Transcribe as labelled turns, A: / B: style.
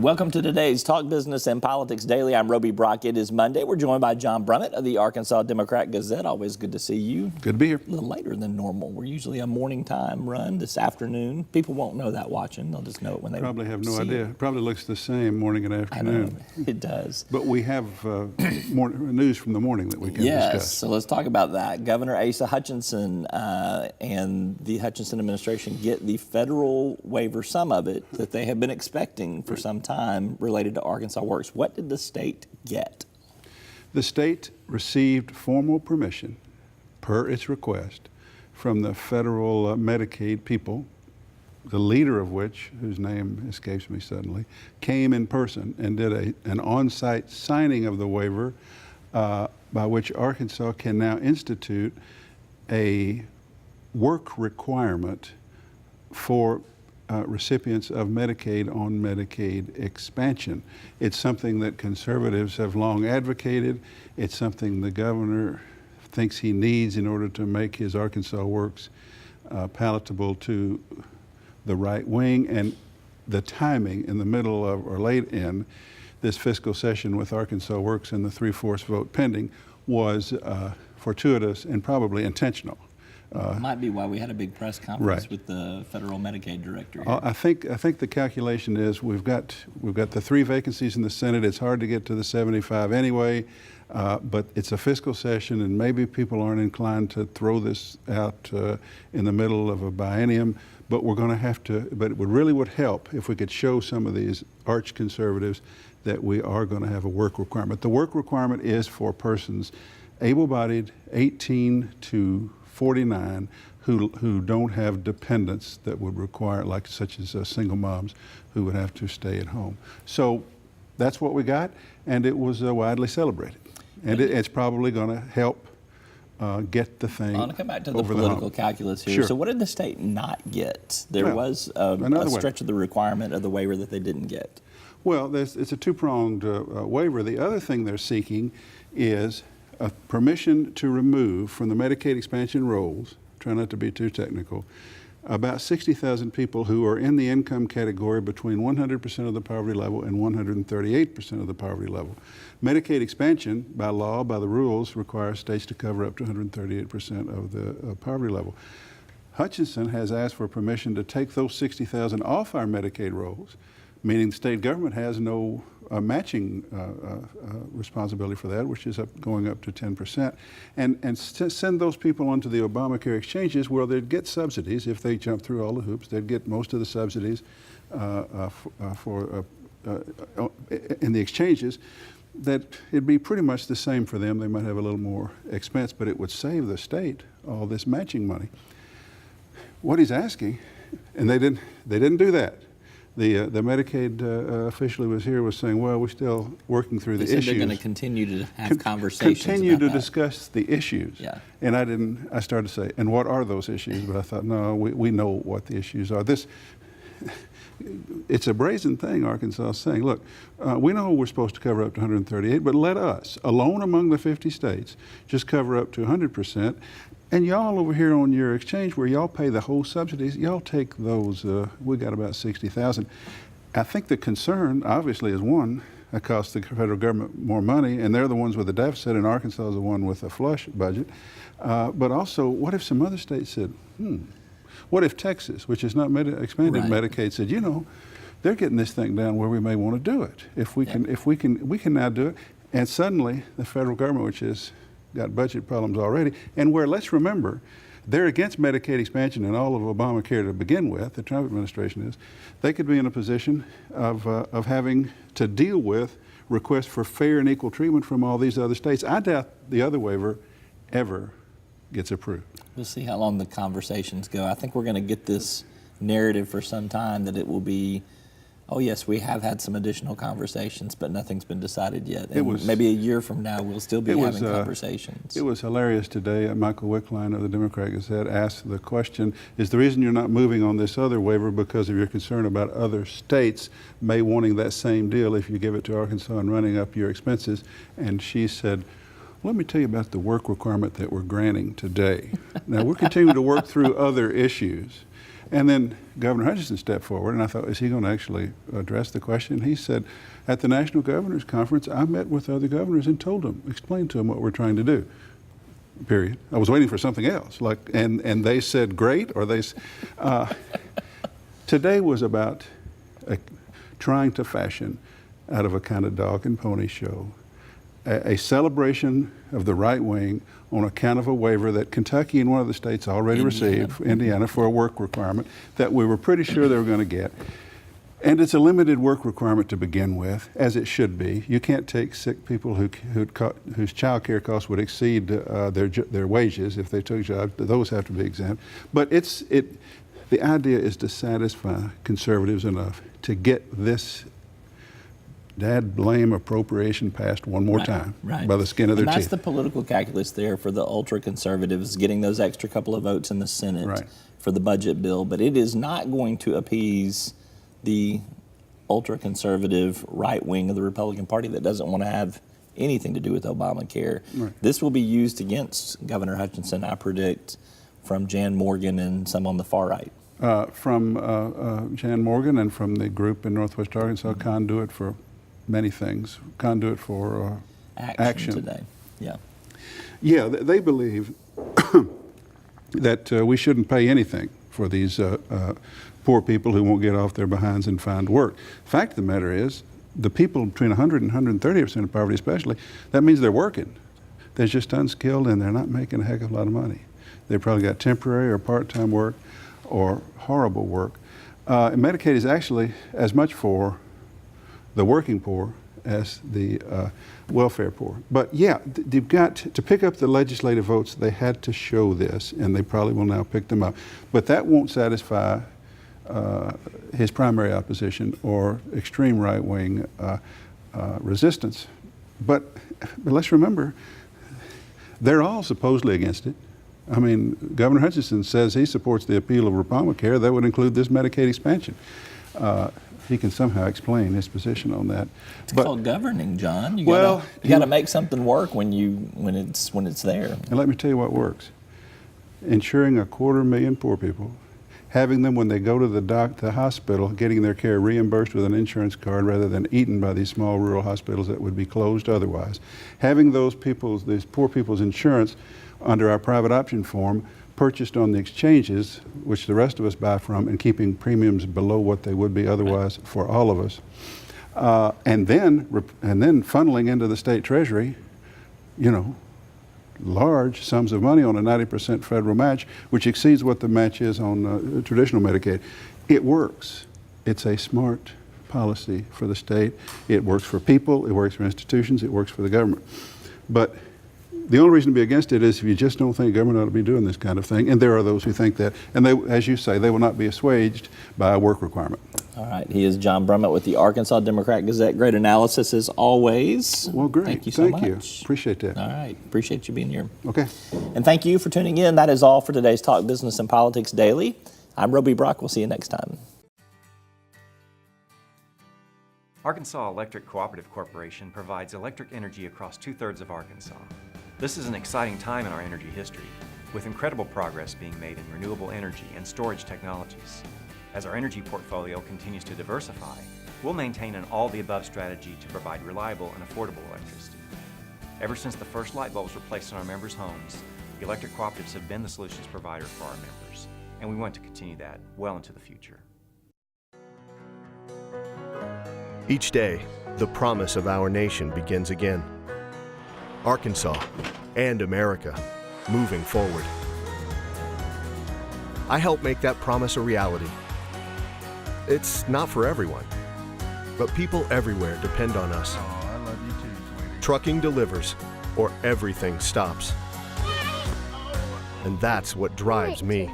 A: Welcome to today's Talk Business and Politics Daily. I'm Roby Brock. It is Monday. We're joined by John Brummett of the Arkansas Democrat-Gazette. Always good to see you.
B: Good to be here.
A: A little later than normal. We're usually a morning time run this afternoon. People won't know that watching. They'll just know it when they
B: probably have no
A: see
B: idea.
A: It.
B: It probably looks the same morning and afternoon.
A: I know, it does.
B: But we have more news from the morning that we can discuss.
A: So let's talk about that. Governor Asa Hutchinson and the Hutchinson administration get the federal waiver, some of it, that they have been expecting for some time related to Arkansas Works. What did the state get?
B: The state received formal permission, per its request, from the federal Medicaid people, the leader of which, whose name escapes me suddenly, came in person and did an on-site signing of the waiver by which Arkansas can now institute a work requirement for recipients of Medicaid on Medicaid expansion. It's something that conservatives have long advocated. It's something the governor thinks he needs in order to make his Arkansas Works palatable to the right wing, and the timing in the middle of or late in this fiscal session with Arkansas Works and the 3/4 vote pending was fortuitous and probably intentional.
A: Might be why we had a big press conference with the federal Medicaid director here.
B: I think the calculation is we've got the 3 vacancies in the Senate. It's hard to get to the 75 anyway, but it's a fiscal session, and maybe people aren't inclined to throw this out in the middle of a biennium. But we're going to have to. But it would help if we could show some of these arch conservatives that we are going to have a work requirement. The work requirement is for persons able-bodied, 18 to 49, who don't have dependents that would require, like such as single moms who would have to stay at home. So that's what we got, and it was widely celebrated. And it's probably going to help get the thing. I
A: want to come back to the political calculus here.
B: Sure.
A: So what did the state not get? There was a stretch of the requirement of the waiver that they didn't get.
B: Well, it's a two-pronged waiver. The other thing they're seeking is permission to remove from the Medicaid expansion rolls, try not to be too technical, about 60,000 people who are in the income category between 100% of the poverty level and 138% of the poverty level. Medicaid expansion, by law, by the rules, requires states to cover up to 138% of the poverty level. Hutchinson has asked for permission to take those 60,000 off our Medicaid rolls, meaning the state government has no matching responsibility for that, which is going up to 10%, and send those people onto the Obamacare exchanges where they'd get subsidies. If they jump through all the hoops, they'd get most of the subsidies in the exchanges. That it'd be pretty much the same for them. They might have a little more expense, but it would save the state all this matching money. What he's asking, and they didn't do that. The Medicaid official who was here was saying, well, we're still working through the issues.
A: They're going to continue to have conversations
B: Continue
A: about
B: to discuss the issues.
A: Yeah.
B: And I started to say, and what are those issues? But I thought, no, we know what the issues are. It's a brazen thing Arkansas is saying. Look, we know we're supposed to cover up to 138, but let us, alone among the 50 states, just cover up to 100%. And y'all over here on your exchange where y'all pay the whole subsidies, y'all take those, we got about 60,000. I think the concern obviously is one, that costs the federal government more money, and they're the ones with the deficit, and Arkansas is the one with a flush budget. But also, what if some other states said, what if Texas, which is not expanded Medicaid, said, you know, they're getting this thing down where we may want to do it. If we can now do it. And suddenly the federal government, which has got budget problems already, and where, let's remember, they're against Medicaid expansion and all of Obamacare to begin with, the Trump administration is, they could be in a position of having to deal with requests for fair and equal treatment from all these other states. I doubt the other waiver ever gets approved.
A: We'll see how long the conversations go. I think we're going to get this narrative for some time that it will be, oh yes, we have had some additional conversations, but nothing's been decided yet. And maybe a year from now, we'll still be having conversations.
B: It was hilarious today. Michael Wickline of the Democrat-Gazette asked the question, is the reason you're not moving on this other waiver because of your concern about other states may wanting that same deal if you give it to Arkansas and running up your expenses? And she said, let me tell you about the work requirement that we're granting today. Now, we're continuing to work through other issues. And then Governor Hutchinson stepped forward, and I thought, is he going to actually address the question? He said, at the National Governors Conference, I met with other governors and told them, explained to them what we're trying to do, period. I was waiting for something else, and they said, great, or today was about trying to fashion out of a kind of dog and pony show a celebration of the right wing on account of a waiver that Kentucky and one of the states already received, Indiana, for a work requirement that we were pretty sure they were going to get. And it's a limited work requirement to begin with, as it should be. You can't take sick people whose child care costs would exceed their wages if they took jobs. Those have to be exempt. But the idea is to satisfy conservatives enough to get this dad blame appropriation passed one more time by the skin of their teeth.
A: That's the political calculus there for the ultra conservatives, getting those extra couple of votes in the Senate for the budget bill. But it is not going to appease the ultra conservative right wing of the Republican Party that doesn't want to have anything to do with Obamacare. This will be used against Governor Hutchinson, I predict, from Jan Morgan and some on the far right.
B: From Jan Morgan and from the group in Northwest Arkansas, Conduit for many things, Conduit for action
A: today.
B: Yeah, they believe that we shouldn't pay anything for these poor people who won't get off their behinds and find work. Fact of the matter is, the people between 100 and 130% of poverty especially, that means they're working. They're just unskilled and they're not making a heck of a lot of money. They've probably got temporary or part-time work or horrible work. And Medicaid is actually as much for the working poor as the welfare poor. But yeah, they've got to pick up the legislative votes. They had to show this, and they probably will now pick them up. But that won't satisfy his primary opposition or extreme right-wing resistance. But let's remember, they're all supposedly against it. I mean, Governor Hutchinson says he supports the appeal of Obamacare. That would include this Medicaid expansion. He can somehow explain his position on that.
A: It's called governing, John. You got to make something work when it's there.
B: And let me tell you what works: ensuring 250,000 poor people, having them when they go to the hospital, getting their care reimbursed with an insurance card rather than eaten by these small rural hospitals that would be closed otherwise, having these poor people's insurance under our private option form purchased on the exchanges, which the rest of us buy from, and keeping premiums below what they would be otherwise for all of us, and then funneling into the state treasury, large sums of money on a 90% federal match, which exceeds what the match is on traditional Medicaid. It works. It's a smart policy for the state. It works for people. It works for institutions. It works for the government. But the only reason to be against it is if you just don't think government ought to be doing this kind of thing, and there are those who think that, and they, as you say, they will not be assuaged by a work requirement.
A: All right. He is John Brummett with the Arkansas Democrat-Gazette. Great analysis as always.
B: Well, great.
A: Thank you so much.
B: Thank you. Appreciate that.
A: All right. Appreciate you being here.
B: Okay.
A: And thank you for tuning in. That is all for today's Talk Business and Politics Daily. I'm Roby Brock. We'll see you next time.
C: Arkansas Electric Cooperative Corporation provides electric energy across 2/3 of Arkansas. This is an exciting time in our energy history, with incredible progress being made in renewable energy and storage technologies. As our energy portfolio continues to diversify, we'll maintain an all-the-above strategy to provide reliable and affordable electricity. Ever since the first light bulbs were placed in our members' homes, the electric cooperatives have been the solutions provider for our members, and we want to continue that well into the future.
D: Each day, the promise of our nation begins again. Arkansas and America, moving forward. I help make that promise a reality. It's not for everyone, but people everywhere depend on us.
B: Oh, I love you too, sweetie.
D: Trucking delivers, or everything stops. And that's what drives me.